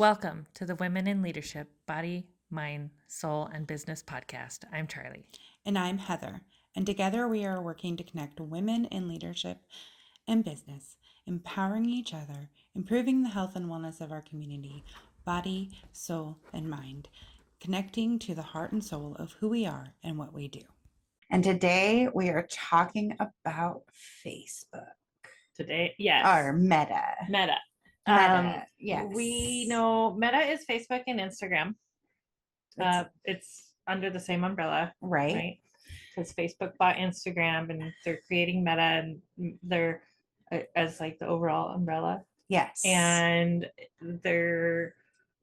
Welcome to the Women in Leadership Body, Mind, Soul, and Business podcast. I'm Charlie. And I'm Heather. And together we are working to connect women in leadership and business, empowering each other, improving the health and wellness of our community, body, soul, and mind, connecting to the heart and soul of who we are and what we do. And today we are talking about Facebook. Today, yes. Or Meta. Meta. Yes. We know Meta is Facebook and Instagram. It's under the same umbrella, right? Because Facebook bought Instagram and they're creating Meta, and they're as like the overall umbrella. Yes. And they're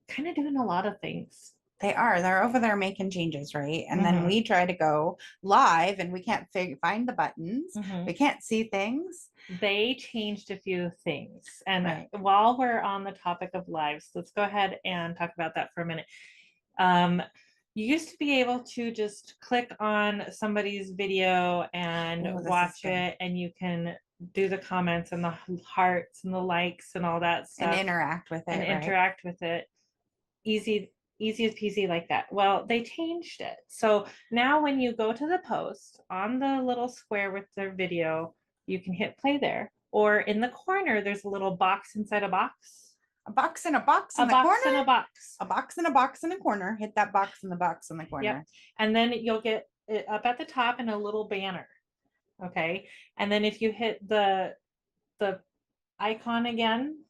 kind of doing a lot of things. They're over there making changes, right? And then we try to go live and we can't find the buttons. We can't see things. They changed a few things. And while we're on the topic of lives, let's go ahead and talk about that for a minute. You used to be able to just click on somebody's video and watch it, and you can do the comments and the hearts and the likes and all that stuff. And interact with it. Easy as peasy like that. Well, they changed it. So now when you go to the post on the little square with their video, you can hit play there. Or in the corner, there's a little box inside a box. A box in a box in the corner? A box in a box. A box in a box in the corner. Hit that box in the box in the corner. Yep. And then you'll get it up at the top in a little banner. Okay. And then if you hit the icon again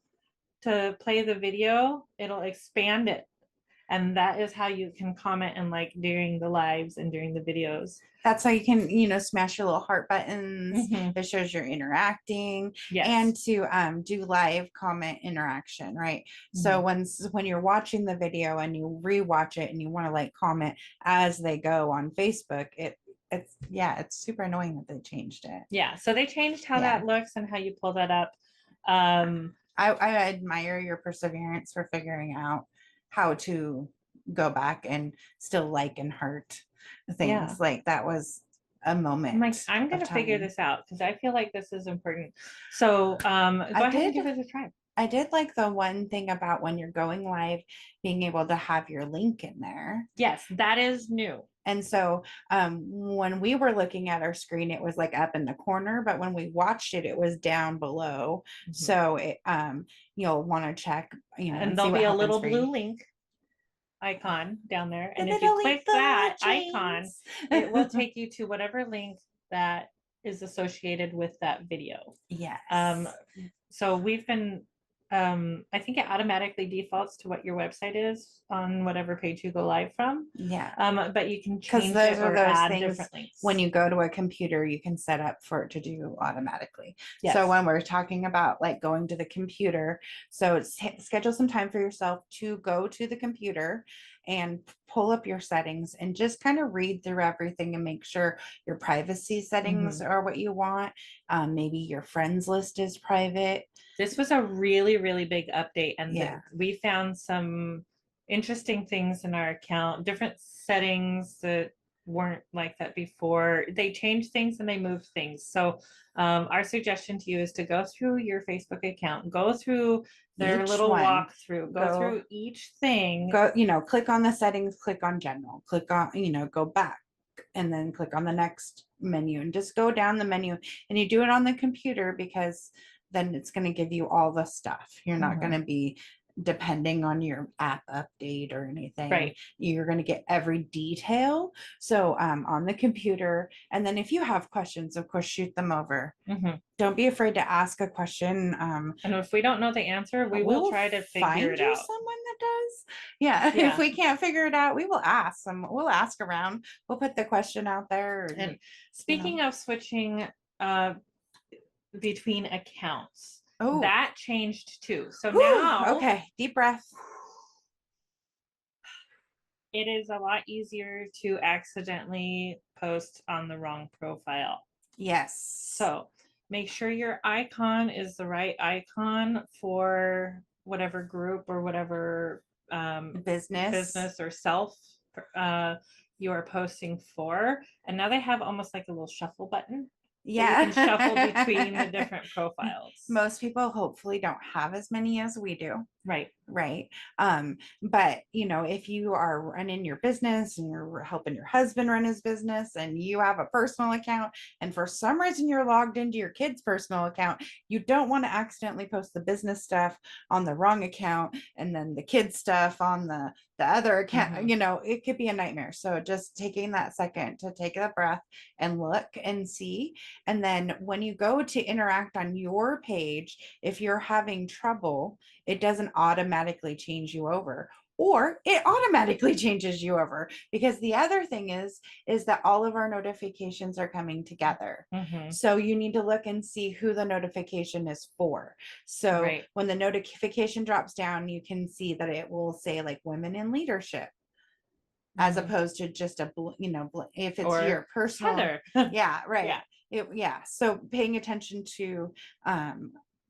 to play the video, it'll expand it. And that is how you can comment and like during the lives and during the videos. That's how you can, smash your little heart buttons. It shows you're interacting. Yes. And to do live comment interaction, right? So when you're watching the video and you rewatch it and you want to like comment as they go on Facebook, it's super annoying that they changed it. Yeah. So they changed how that looks and how you pull that up. I admire your perseverance for figuring out how to go back and still like and heart things. Like that was a moment. I'm like, I'm going to figure this out because I feel like this is important. So go ahead and give it a try. I did like the one thing about when you're going live, being able to have your link in there. Yes, that is new. And so when we were looking at our screen, it was like up in the corner, but when we watched it, it was down below. So it, you'll want to check, and there'll be a little blue link icon down there. And if you click that icon, it will take you to whatever link that is associated with that video. Yes. So we've been, I think it automatically defaults to what your website is on whatever page you go live from. Yeah. But you can change it or add different links. When you go to a computer, you can set up for it to do automatically. Yes. So when we're talking about like going to the computer, so schedule some time for yourself to go to the computer and pull up your settings and just kind of read through everything and make sure your privacy settings are what you want. Maybe your friends list is private. This was a really, really big update. And we found some interesting things in our account, different settings that weren't like that before. They changed things and they moved things. So our suggestion to you is to go through your Facebook account, go through their little walkthrough, go through each thing. Click on the settings, click on general, click on, go back and then click on the next menu and just go down the menu. And you do it on the computer because then it's going to give you all the stuff. You're not going to be depending on your app update or anything. Right. You're going to get every detail. So on the computer. And then if you have questions, of course, shoot them over. Don't be afraid to ask a question. And if we don't know the answer, we will try to figure it out. Someone that does. Yeah. If we can't figure it out, we will ask them. We'll ask around. We'll put the question out there. And speaking of switching between accounts, that changed too. So now, okay, deep breath. It is a lot easier to accidentally post on the wrong profile. Yes. So make sure your icon is the right icon for whatever group or whatever business or self you are posting for. And now they have almost like a little shuffle button. Yeah. You can shuffle between the different profiles. Most people hopefully don't have as many as we do. Right. Right. But if you are running your business and you're helping your husband run his business and you have a personal account and for some reason you're logged into your kid's personal account, you don't want to accidentally post the business stuff on the wrong account and then the kid stuff on the other account. It could be a nightmare. So just taking that second to take a breath and look and see. And then when you go to interact on your page, if you're having trouble, it doesn't automatically change you over, or it automatically changes you over, because the other thing is that all of our notifications are coming together. So you need to look and see who the notification is for. So when the notification drops down, you can see that it will say like women in leadership, as opposed to just if it's or your personal Heather. Yeah, right. Yeah. So paying attention to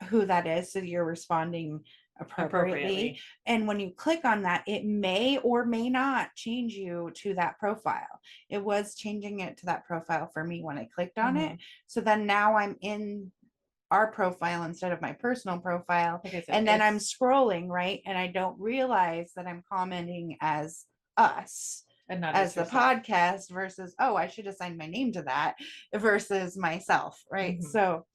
who that is, so you're responding appropriately. And when you click on that, it may or may not change you to that profile. It was changing it to that profile for me when I clicked on it. So then now I'm in our profile instead of my personal profile. And then I'm scrolling, right? And I don't realize that I'm commenting as us and not as the podcast versus, oh, I should assign my name to that versus myself, right? So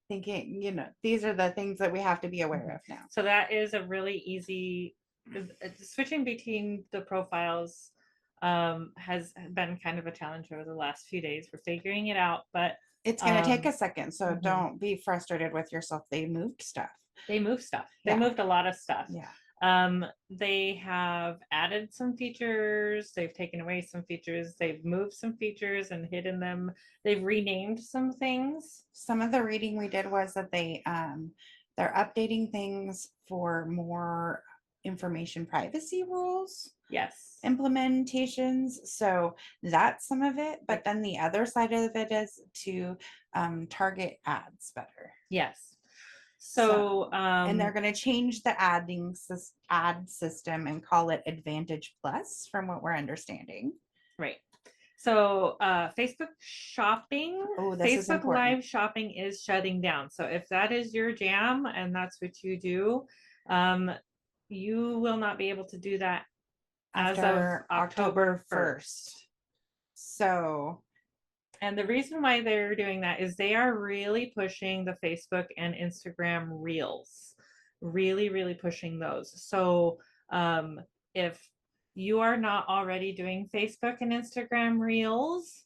thinking, these are the things that we have to be aware of now. So that is a really easy, switching between the profiles has been kind of a challenge over the last few days. We're figuring it out, but it's going to take a second. So don't be frustrated with yourself. They moved stuff. They moved a lot of stuff. Yeah. They have added some features, they've taken away some features, they've moved some features and hidden them, they've renamed some things. Some of the reading we did was that they're updating things for more information privacy rules. Yes. Implementations. So that's some of it. But then the other side of it is to target ads better. Yes. So and they're going to change the ad system and call it Advantage Plus, from what we're understanding. Right. So Facebook shopping, Facebook live shopping is shutting down. So if that is your jam and that's what you do, you will not be able to do that as of October 1st. So, and the reason why they're doing that is they are really pushing the Facebook and Instagram Reels, really, really pushing those. So if you are not already doing Facebook and Instagram Reels,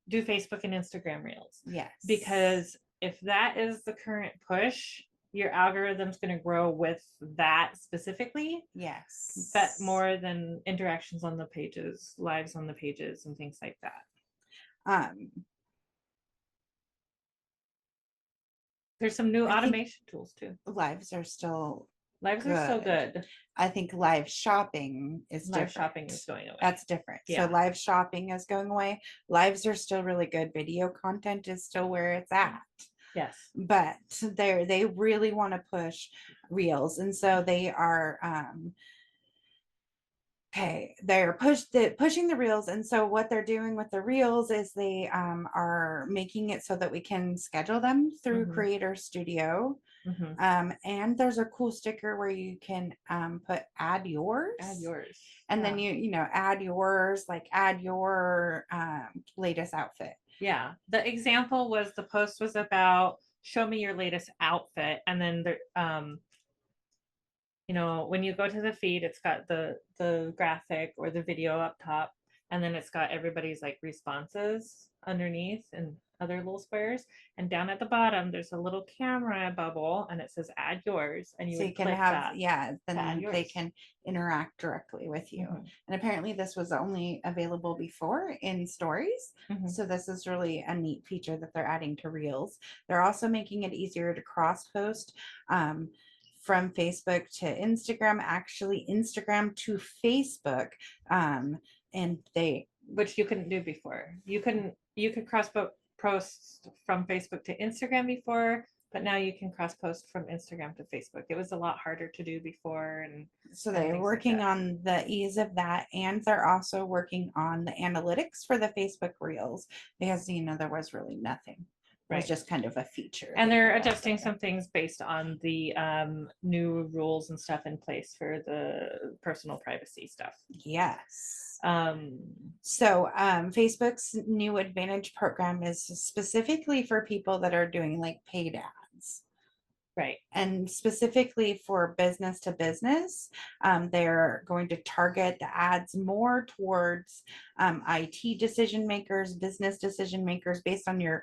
do Facebook and Instagram Reels. Yes. Because if that is the current push, your algorithm's going to grow with that specifically. Yes. But more than interactions on the pages, lives on the pages, and things like that. There's some new automation tools too. Lives are still good. I think live shopping is different. Live shopping is going away. That's different. Yeah. So live shopping is going away. Lives are still really good. Video content is still where it's at. Yes. But they really want to push Reels. And so they are they're pushing the Reels. And so what they're doing with the Reels is they are making it so that we can schedule them through Creator Studio. And there's a cool sticker where you can put add yours. And then you add yours, like add your latest outfit. Yeah. The example was, the post was about show me your latest outfit. And then when you go to the feed, it's got the graphic or the video up top, and then it's got everybody's like responses underneath and other little squares. And down at the bottom, there's a little camera bubble, and it says add yours. And you can have that. Then they can interact directly with you. And apparently this was only available before in stories. So this is really a neat feature that they're adding to Reels. They're also making it easier to cross post from Facebook to Instagram, actually Instagram to Facebook. Which you couldn't do before. You could cross post from Facebook to Instagram before, but now you can cross post from Instagram to Facebook. It was a lot harder to do before. And so they're working on the ease of that. And they're also working on the analytics for the Facebook Reels, because, there was really nothing It was just kind of a feature. And they're adjusting some things based on the new rules and stuff in place for the personal privacy stuff. Yes. So Facebook's new Advantage program is specifically for people that are doing like paid ads. Right. And specifically for business to business, they're going to target the ads more towards IT decision makers, business decision makers, based on your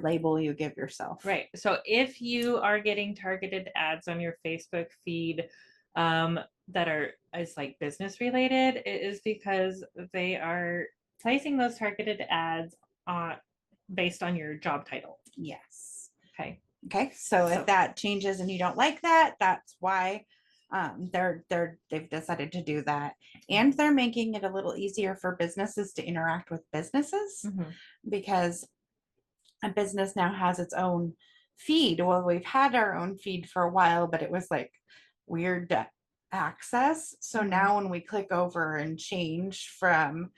label you give yourself. Right. So if you are getting targeted ads on your Facebook feed that are is like business related, it is because they are placing those targeted ads on based on your job title. Yes. Okay. Okay, so if that changes and you don't like that, that's why they've decided to do that, and they're making it a little easier for businesses to interact with businesses, because a business now has its own feed. Well, we've had our own feed for a while, but it was like weird to access. So now when we click over and change from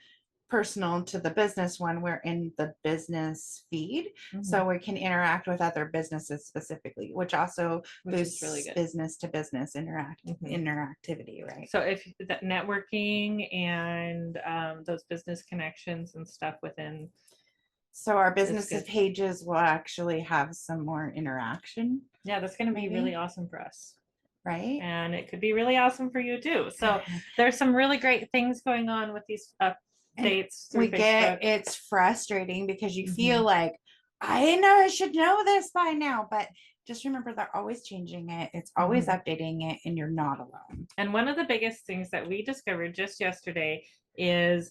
personal to the business one, we're in the business feed, so we can interact with other businesses specifically, which also boosts really good business to business interactivity, right? So if that networking and those business connections and stuff within, so our business pages will actually have some more interaction. Yeah, that's going to be really awesome for us, right? And it could be really awesome for you too. So there's some really great things going on with these dates we get it's frustrating because you feel like I should know this by now, but just remember they're always changing it, it's always updating it, and you're not alone. And one of the biggest things that we discovered just yesterday is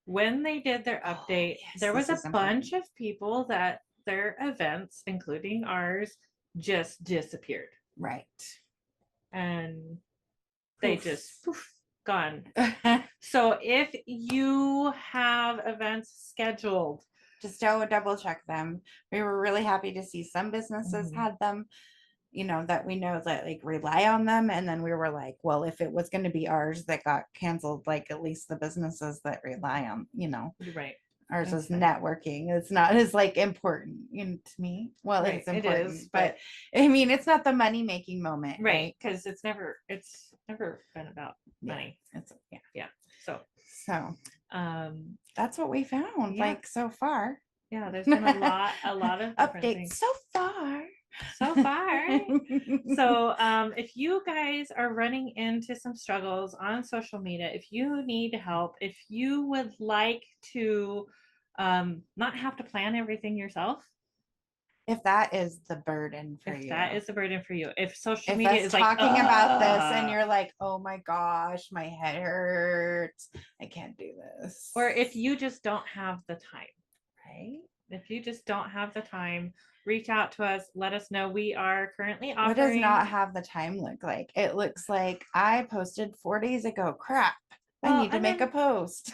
when they did their update, there was a bunch of people that their events, including ours, just disappeared. Right. And they just gone. So if you have events scheduled, just double check them. We were really happy to see some businesses had them, that we know that like rely on them. And then we were like, well, if it was going to be ours that got canceled, like at least the businesses that rely on, right. Ours is networking. It's not as like important to me. Well, it's important, it is, but I mean, it's not the money making moment, right? Because it's never been about money. It's So that's what we found like so far. Yeah, there's been a lot of updates things. so far. So if you guys are running into some struggles on social media, if you need help, if you would like to not have to plan everything yourself, if that is the burden for you, if social media is like talking about this and you're like, oh my gosh, my head hurts, I can't do this, or if you just don't have the time, right? If you just don't have the time, reach out to us. Let us know. We are currently offering. What does not have the time look like? It looks like I posted 4 days ago. Crap. I need to make a post.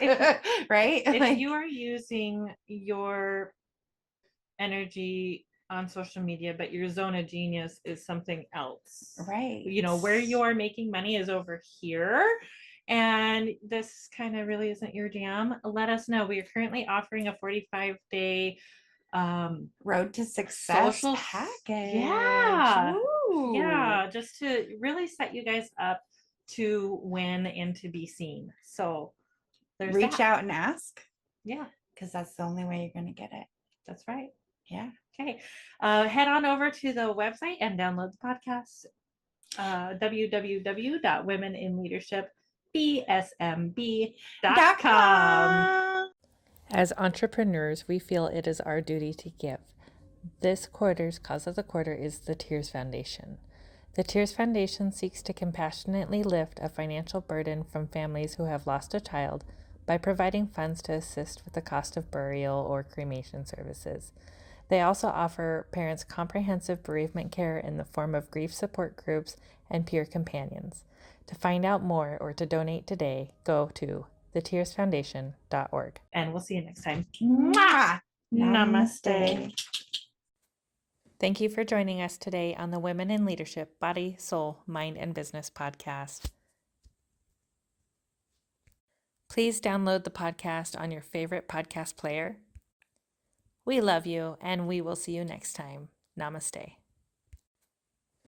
Right? If you are using your energy on social media, but your zone of genius is something else. Right. Where you are making money is over here. And this kind of really isn't your jam, let us know. We are currently offering a 45-day road to success social package. Yeah, just to really set you guys up to win and to be seen. So there's reach out and ask. Yeah, because that's the only way you're going to get it. That's right. Yeah. Okay. Head on over to the website and download the podcast. www.womeninleadershipbsmb.com. As entrepreneurs, we feel it is our duty to give. This quarter's cause of the quarter is the Tears Foundation. The Tears Foundation seeks to compassionately lift a financial burden from families who have lost a child by providing funds to assist with the cost of burial or cremation services. They also offer parents comprehensive bereavement care in the form of grief support groups and peer companions. To find out more or to donate today, go to thetearsfoundation.org. And we'll see you next time. Mwah! Namaste. Thank you for joining us today on the Women in Leadership Body, Soul, Mind, and Business podcast. Please download the podcast on your favorite podcast player. We love you, and we will see you next time. Namaste.